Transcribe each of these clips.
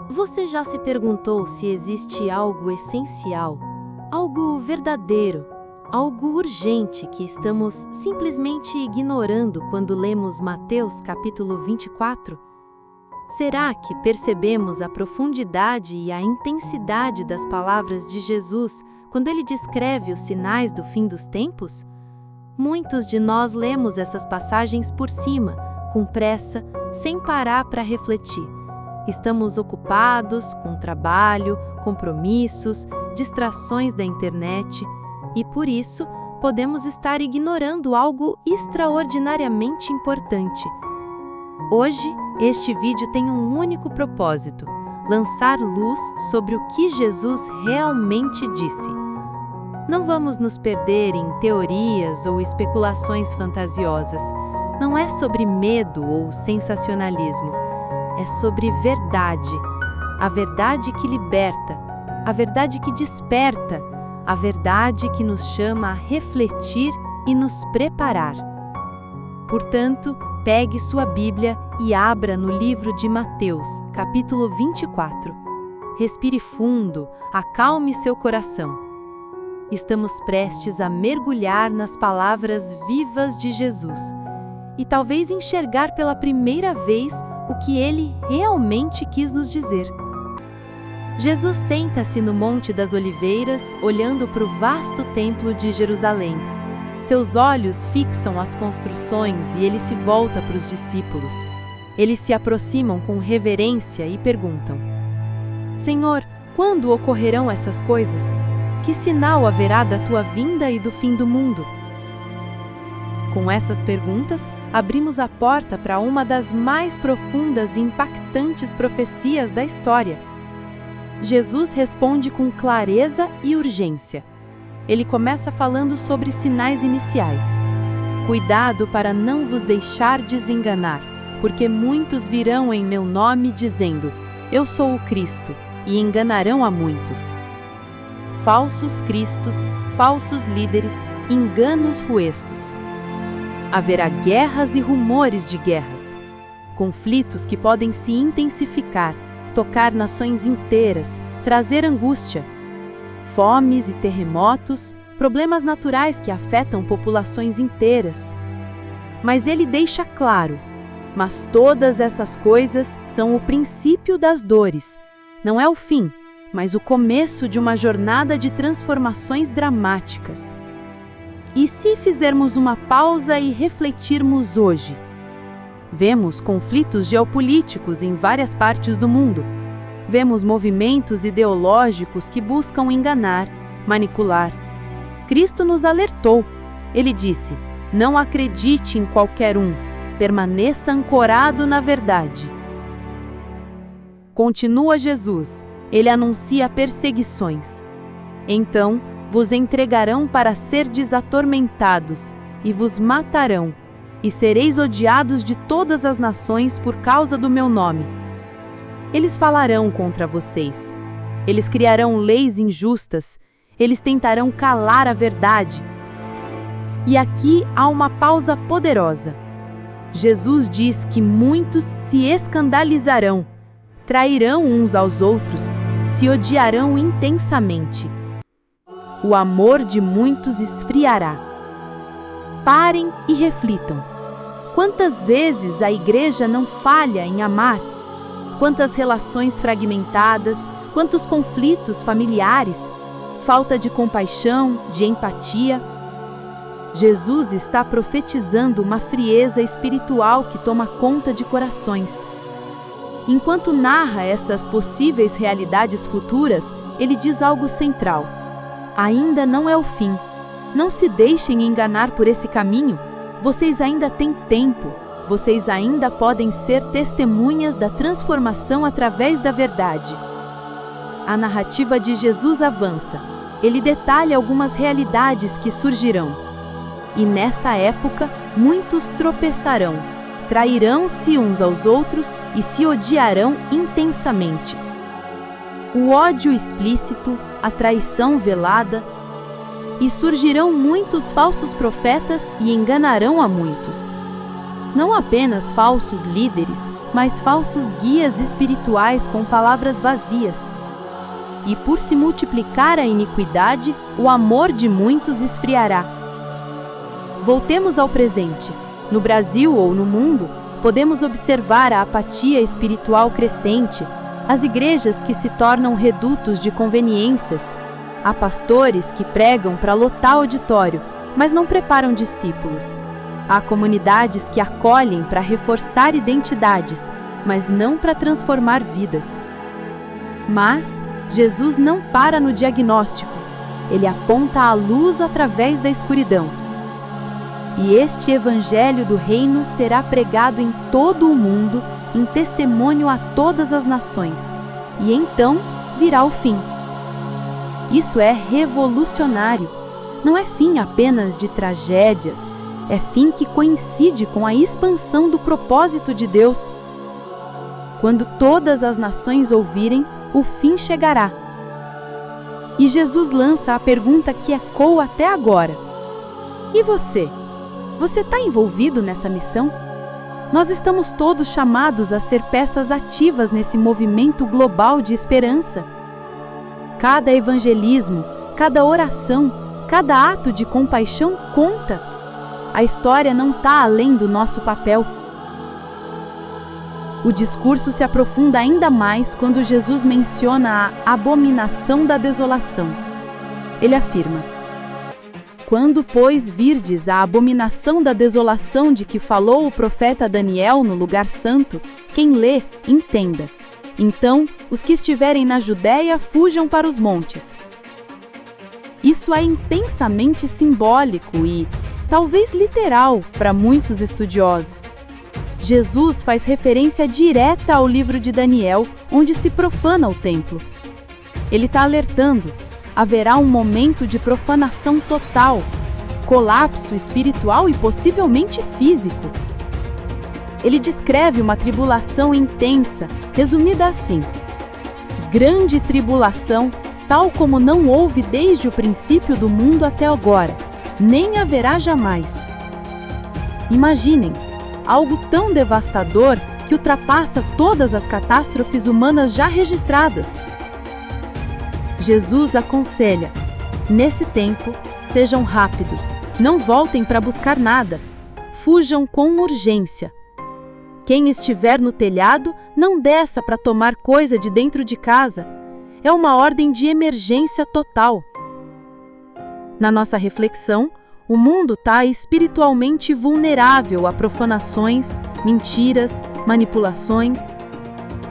Você já se perguntou se existe algo essencial, algo verdadeiro, algo urgente que estamos simplesmente ignorando quando lemos Mateus capítulo 24? Será que percebemos a profundidade e a intensidade das palavras de Jesus quando ele descreve os sinais do fim dos tempos? Muitos de nós lemos essas passagens por cima, com pressa, sem parar para refletir. Estamos ocupados com trabalho, compromissos, distrações da internet e, por isso, podemos estar ignorando algo extraordinariamente importante. Hoje, este vídeo tem um único propósito: lançar luz sobre o que Jesus realmente disse. Não vamos nos perder em teorias ou especulações fantasiosas. Não é sobre medo ou sensacionalismo. É sobre verdade. A verdade que liberta, a verdade que desperta, a verdade que nos chama a refletir e nos preparar. Portanto, pegue sua Bíblia e abra no livro de Mateus, capítulo 24. Respire fundo, acalme seu coração. Estamos prestes a mergulhar nas palavras vivas de Jesus e talvez enxergar pela primeira vez o que ele realmente quis nos dizer. Jesus senta-se no Monte das Oliveiras, olhando para o vasto templo de Jerusalém. Seus olhos fixam as construções e ele se volta para os discípulos. Eles se aproximam com reverência e perguntam: Senhor, quando ocorrerão essas coisas? Que sinal haverá da tua vinda e do fim do mundo? Com essas perguntas, abrimos a porta para uma das mais profundas e impactantes profecias da história. Jesus responde com clareza e urgência. Ele começa falando sobre sinais iniciais. Cuidado para não vos deixar desenganar, porque muitos virão em meu nome dizendo: Eu sou o Cristo, e enganarão a muitos. Falsos cristos, falsos líderes, enganos ruestos. Haverá guerras e rumores de guerras, conflitos que podem se intensificar, tocar nações inteiras, trazer angústia, fomes e terremotos, problemas naturais que afetam populações inteiras. Mas ele deixa claro: mas todas essas coisas são o princípio das dores. Não é o fim, mas o começo de uma jornada de transformações dramáticas. E se fizermos uma pausa e refletirmos hoje? Vemos conflitos geopolíticos em várias partes do mundo. Vemos movimentos ideológicos que buscam enganar, manipular. Cristo nos alertou. Ele disse: Não acredite em qualquer um, permaneça ancorado na verdade. Continua Jesus. Ele anuncia perseguições. Então, vos entregarão para serdes atormentados, e vos matarão, e sereis odiados de todas as nações por causa do meu nome. Eles falarão contra vocês. Eles criarão leis injustas. Eles tentarão calar a verdade. E aqui há uma pausa poderosa. Jesus diz que muitos se escandalizarão, trairão uns aos outros, se odiarão intensamente. O amor de muitos esfriará. Parem e reflitam. Quantas vezes a igreja não falha em amar? Quantas relações fragmentadas, quantos conflitos familiares, falta de compaixão, de empatia. Jesus está profetizando uma frieza espiritual que toma conta de corações. Enquanto narra essas possíveis realidades futuras, ele diz algo central: ainda não é o fim. Não se deixem enganar por esse caminho. Vocês ainda têm tempo. Vocês ainda podem ser testemunhas da transformação através da verdade. A narrativa de Jesus avança. Ele detalha algumas realidades que surgirão. E nessa época, muitos tropeçarão, trairão-se uns aos outros e se odiarão intensamente. O ódio explícito, a traição velada, e surgirão muitos falsos profetas e enganarão a muitos. Não apenas falsos líderes, mas falsos guias espirituais com palavras vazias. E por se multiplicar a iniquidade, o amor de muitos esfriará. Voltemos ao presente. No Brasil ou no mundo, podemos observar a apatia espiritual crescente, as igrejas que se tornam redutos de conveniências, há pastores que pregam para lotar auditório, mas não preparam discípulos. Há comunidades que acolhem para reforçar identidades, mas não para transformar vidas. Mas Jesus não para no diagnóstico, ele aponta a luz através da escuridão. E este evangelho do reino será pregado em todo o mundo, em testemunho a todas as nações, e então virá o fim. Isso é revolucionário. Não é fim apenas de tragédias, é fim que coincide com a expansão do propósito de Deus. Quando todas as nações ouvirem, o fim chegará. E Jesus lança a pergunta que ecoa até agora. E você? Você está envolvido nessa missão? Nós estamos todos chamados a ser peças ativas nesse movimento global de esperança. Cada evangelismo, cada oração, cada ato de compaixão conta. A história não está além do nosso papel. O discurso se aprofunda ainda mais quando Jesus menciona a abominação da desolação. Ele afirma: quando, pois, virdes a abominação da desolação de que falou o profeta Daniel no lugar santo, quem lê, entenda. Então, os que estiverem na Judéia fujam para os montes. Isso é intensamente simbólico e, talvez literal, para muitos estudiosos. Jesus faz referência direta ao livro de Daniel, onde se profana o templo. Ele está alertando: haverá um momento de profanação total, colapso espiritual e possivelmente físico. Ele descreve uma tribulação intensa, resumida assim: grande tribulação, tal como não houve desde o princípio do mundo até agora, nem haverá jamais. Imaginem, algo tão devastador que ultrapassa todas as catástrofes humanas já registradas. Jesus aconselha: nesse tempo, sejam rápidos, não voltem para buscar nada, fujam com urgência. Quem estiver no telhado, não desça para tomar coisa de dentro de casa. É uma ordem de emergência total. Na nossa reflexão, o mundo está espiritualmente vulnerável a profanações, mentiras, manipulações.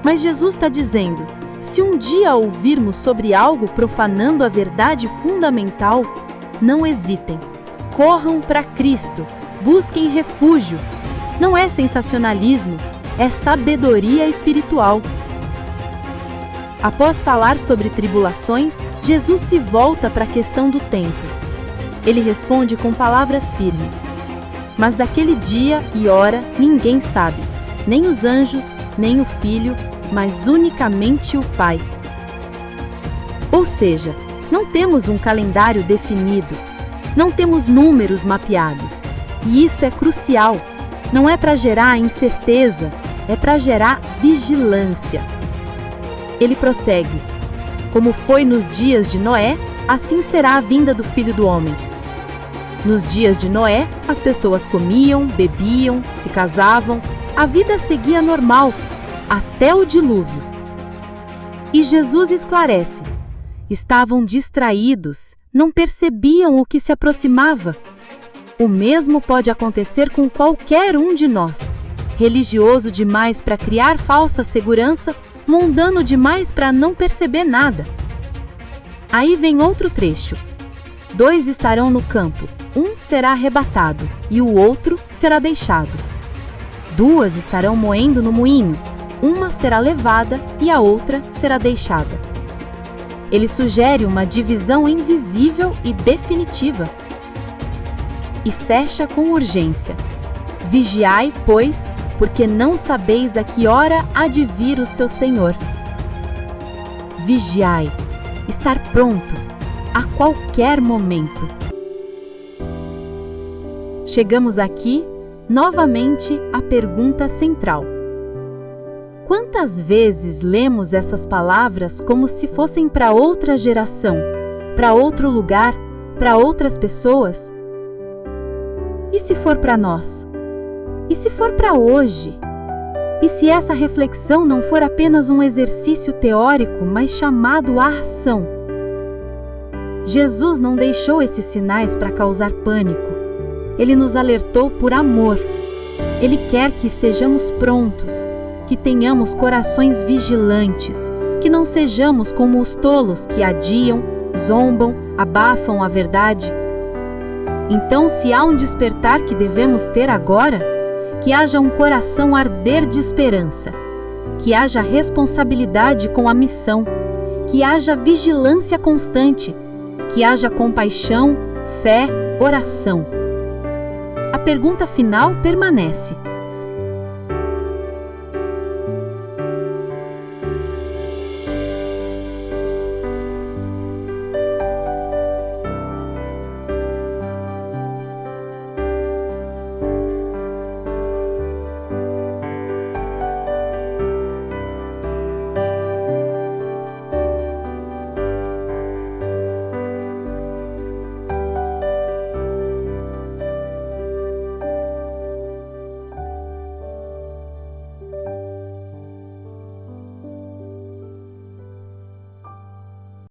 Mas Jesus está dizendo: se um dia ouvirmos sobre algo profanando a verdade fundamental, não hesitem. Corram para Cristo, busquem refúgio. Não é sensacionalismo, é sabedoria espiritual. Após falar sobre tribulações, Jesus se volta para a questão do tempo. Ele responde com palavras firmes: mas daquele dia e hora ninguém sabe, nem os anjos, nem o Filho, mas unicamente o Pai. Ou seja, não temos um calendário definido, não temos números mapeados, e isso é crucial. Não é para gerar incerteza, é para gerar vigilância. Ele prossegue: como foi nos dias de Noé, assim será a vinda do Filho do Homem. Nos dias de Noé, as pessoas comiam, bebiam, se casavam, a vida seguia normal, até o dilúvio. E Jesus esclarece: estavam distraídos, não percebiam o que se aproximava. O mesmo pode acontecer com qualquer um de nós. Religioso demais para criar falsa segurança, mundano demais para não perceber nada. Aí vem outro trecho: 2 estarão no campo, um será arrebatado e o outro será deixado. 2 estarão moendo no moinho, uma será levada e a outra será deixada. Ele sugere uma divisão invisível e definitiva. E fecha com urgência: vigiai, pois, porque não sabeis a que hora há de vir o seu Senhor. Vigiai, estar pronto, a qualquer momento. Chegamos aqui novamente a pergunta central. Quantas vezes lemos essas palavras como se fossem para outra geração, para outro lugar, para outras pessoas? E se for para nós? E se for para hoje? E se essa reflexão não for apenas um exercício teórico, mas chamado à ação? Jesus não deixou esses sinais para causar pânico. Ele nos alertou por amor. Ele quer que estejamos prontos, que tenhamos corações vigilantes, que não sejamos como os tolos que adiam, zombam, abafam a verdade. Então, se há um despertar que devemos ter agora, que haja um coração arder de esperança, que haja responsabilidade com a missão, que haja vigilância constante, que haja compaixão, fé, oração. A pergunta final permanece: